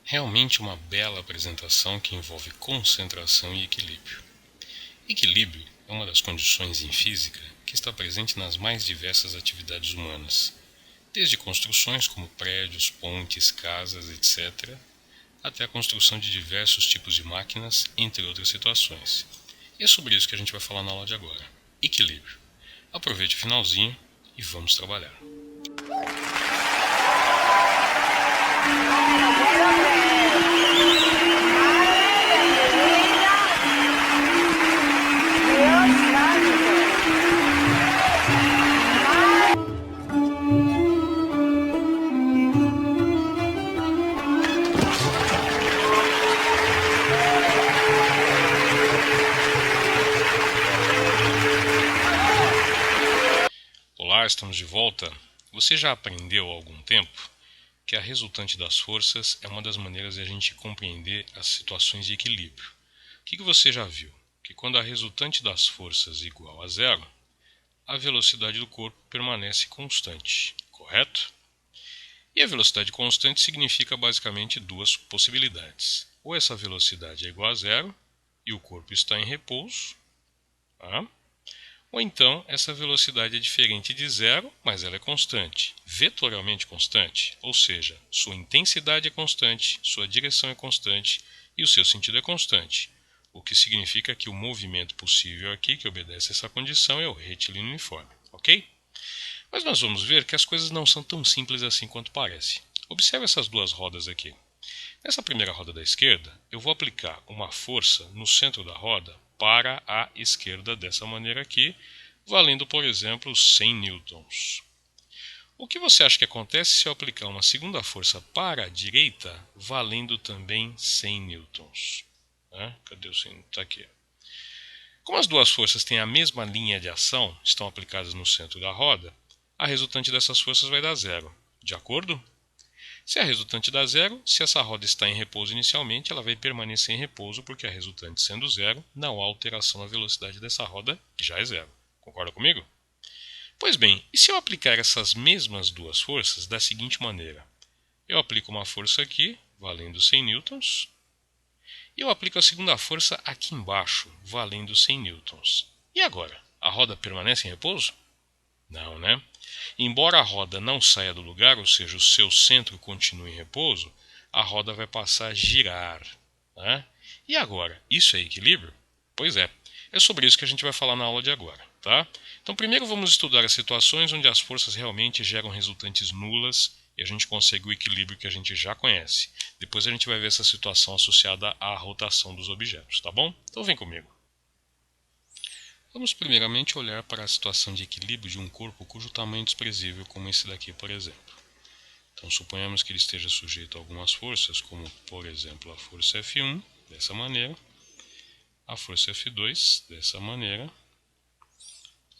Realmente uma bela apresentação que envolve concentração e equilíbrio. Equilíbrio é uma das condições em física que está presente nas mais diversas atividades humanas, desde construções como prédios, pontes, casas, etc., até a construção de diversos tipos de máquinas, entre outras situações. E é sobre isso que a gente vai falar na aula de agora. Equilíbrio. Aproveite o finalzinho e vamos trabalhar. Olá, estamos de volta. Você já aprendeu há algum tempo que a resultante das forças é uma das maneiras de a gente compreender as situações de equilíbrio. O que você já viu? Que quando a resultante das forças é igual a zero, a velocidade do corpo permanece constante, correto? E a velocidade constante significa basicamente duas possibilidades. Ou essa velocidade é igual a zero e o corpo está em repouso, tá? Ou então essa velocidade é diferente de zero, mas ela é constante, vetorialmente constante, ou seja, sua intensidade é constante, sua direção é constante e o seu sentido é constante, o que significa que o movimento possível aqui que obedece a essa condição é o retilíneo uniforme, ok? Mas nós vamos ver que as coisas não são tão simples assim quanto parece. Observe essas duas rodas aqui. Nessa primeira roda da esquerda, eu vou aplicar uma força no centro da roda para a esquerda dessa maneira aqui, valendo, por exemplo, 100 newtons. O que você acha que acontece se eu aplicar uma segunda força para a direita, valendo também 100 newtons? Cadê o 100? Está aqui. Como as duas forças têm a mesma linha de ação, estão aplicadas no centro da roda, a resultante dessas forças vai dar zero. De acordo? Se a resultante dá zero, se essa roda está em repouso inicialmente, ela vai permanecer em repouso porque a resultante sendo zero, não há alteração na velocidade dessa roda, que já é zero. Concorda comigo? Pois bem, e se eu aplicar essas mesmas duas forças da seguinte maneira? Eu aplico uma força aqui, valendo 100 newtons, e eu aplico a segunda força aqui embaixo, valendo 100 newtons. E agora? A roda permanece em repouso? Não, né? Embora a roda não saia do lugar, ou seja, o seu centro continue em repouso, a roda vai passar a girar. Né? E agora, isso é equilíbrio? Pois é. É sobre isso que a gente vai falar na aula de agora. Tá? Então, primeiro vamos estudar as situações onde as forças realmente geram resultantes nulas e a gente consegue o equilíbrio que a gente já conhece. Depois a gente vai ver essa situação associada à rotação dos objetos, tá bom? Então vem comigo. Vamos primeiramente olhar para a situação de equilíbrio de um corpo cujo tamanho é desprezível, como esse daqui, por exemplo. Então, suponhamos que ele esteja sujeito a algumas forças, como, por exemplo, a força F1, dessa maneira, a força F2, dessa maneira,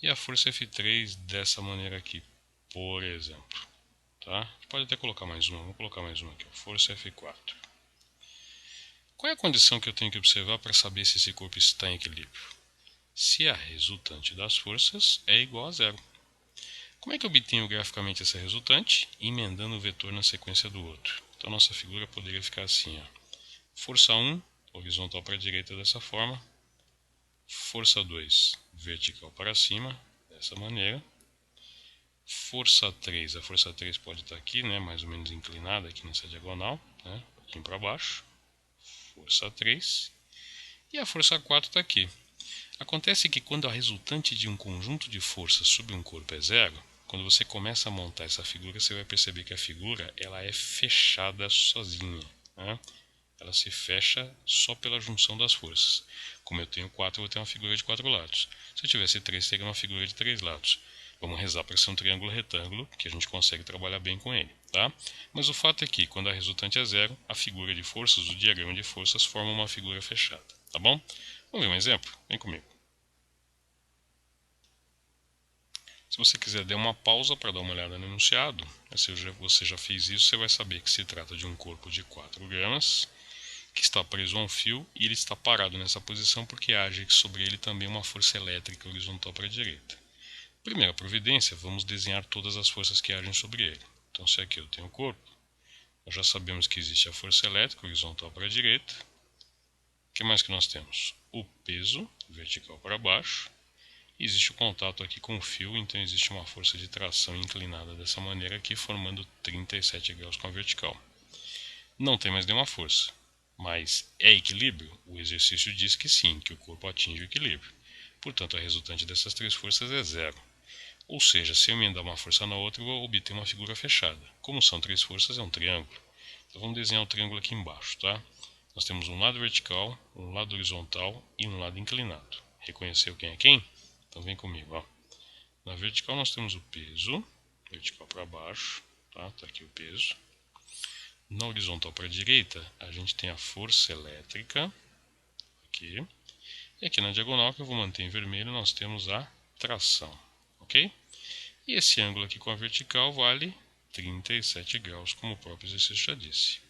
e a força F3, dessa maneira aqui, por exemplo. Tá? A gente pode até colocar mais uma, vamos colocar mais uma aqui, a força F4. Qual é a condição que eu tenho que observar para saber se esse corpo está em equilíbrio? Se a resultante das forças é igual a zero. Como é que eu obtenho graficamente essa resultante? Emendando o vetor na sequência do outro. Então nossa figura poderia ficar assim. Força 1, horizontal para a direita dessa forma. Força 2, vertical para cima, dessa maneira. Força 3, a força 3 pode estar aqui, né, mais ou menos inclinada aqui nessa diagonal, né, aqui para baixo. Força 3. E a força 4 está aqui. Acontece que quando a resultante de um conjunto de forças sobre um corpo é zero, quando você começa a montar essa figura, você vai perceber que a figura ela é fechada sozinha. Né? Ela se fecha só pela junção das forças. Como eu tenho 4, eu vou ter uma figura de 4 lados. Se eu tivesse 3, teria uma figura de 3 lados. Vamos rezar para ser um triângulo retângulo, que a gente consegue trabalhar bem com ele. Tá? Mas o fato é que, quando a resultante é zero, a figura de forças, o diagrama de forças, forma uma figura fechada. Tá bom? Vamos ver um exemplo? Vem comigo. Se você quiser dar uma pausa para dar uma olhada no enunciado, se você já fez isso, você vai saber que se trata de um corpo de 4 gramas, que está preso a um fio e ele está parado nessa posição porque age sobre ele também uma força elétrica horizontal para a direita. Primeira providência, vamos desenhar todas as forças que agem sobre ele. Então se aqui eu tenho o corpo, Nós já sabemos que existe a força elétrica horizontal para a direita. O que mais que nós temos? O peso vertical para baixo. Existe o contato aqui com o fio, então existe uma força de tração inclinada dessa maneira aqui, formando 37 graus com a vertical. Não tem mais nenhuma força, mas é equilíbrio? O exercício diz que sim, que o corpo atinge o equilíbrio. Portanto, a resultante dessas três forças é zero. Ou seja, se eu emendar uma força na outra, eu vou obter uma figura fechada. Como são três forças, é um triângulo. Então vamos desenhar o triângulo aqui embaixo, tá? Nós temos um lado vertical, um lado horizontal e um lado inclinado. Reconheceu quem é quem? Então vem comigo, ó. Na vertical nós temos o peso, vertical para baixo, tá? Tá aqui o peso. Na horizontal para a direita, a gente tem a força elétrica, aqui. E aqui na diagonal, que eu vou manter em vermelho, nós temos a tração, ok? E esse ângulo aqui com a vertical vale 37 graus, como o próprio exercício já disse.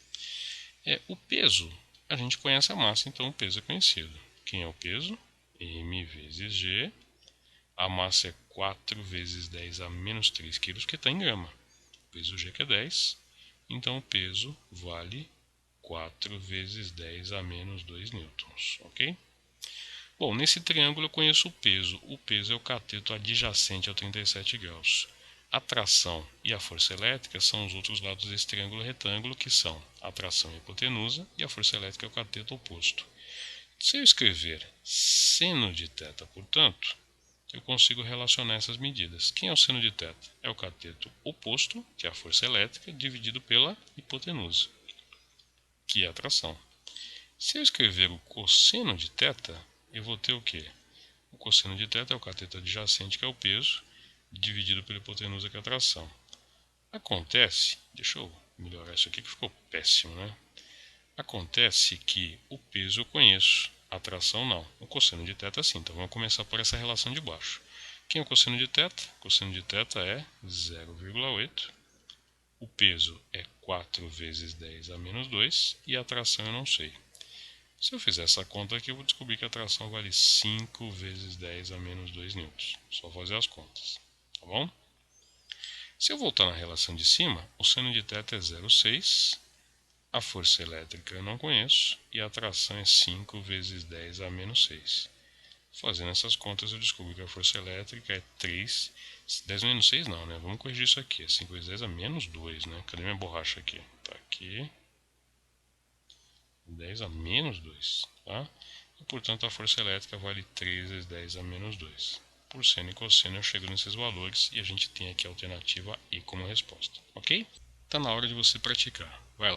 O peso, a gente conhece a massa, então o peso é conhecido. Quem é o peso? M vezes G. A massa é 4 vezes 10 a menos 3 kg, que está em grama. O peso G que é 10, então o peso vale 4 vezes 10 a menos 2 newtons, ok? Bom, nesse triângulo eu conheço o peso. O peso é o cateto adjacente a 37 graus. A tração e a força elétrica são os outros lados desse triângulo retângulo, que são a tração e a hipotenusa, e a força elétrica é o cateto oposto. Se eu escrever seno de θ, portanto, eu consigo relacionar essas medidas. Quem é o seno de θ? É o cateto oposto, que é a força elétrica, dividido pela hipotenusa, que é a tração. Se eu escrever o cosseno de θ, eu vou ter o quê? O cosseno de θ é o cateto adjacente, que é o peso, dividido pela hipotenusa, que é a tração. Acontece, deixa eu melhorar isso aqui que ficou péssimo, né? Acontece que o peso eu conheço, a tração não. O cosseno de θ sim, então vamos começar por essa relação de baixo. Quem é o cosseno de θ? O cosseno de θ é 0,8. O peso é 4 vezes 10 a menos 2 e a tração eu não sei. Se eu fizer essa conta aqui, eu vou descobrir que a tração vale 5 vezes 10 a menos 2 newtons. Só fazer as contas, tá bom? Se eu voltar na relação de cima, o seno de θ é 0,6. A força elétrica eu não conheço e a tração é 5 vezes 10 a menos 6. Fazendo essas contas eu descubro que a força elétrica é 3. 10 menos 6 não, né? Vamos corrigir isso aqui. É 5 vezes 10 a menos 2, né? Cadê minha borracha aqui? Tá aqui. 10 a menos 2, tá? E, portanto, a força elétrica vale 3 vezes 10 a menos 2. Por seno e cosseno eu chego nesses valores e a gente tem aqui a alternativa E como resposta, ok? Tá na hora de você praticar. Vai lá.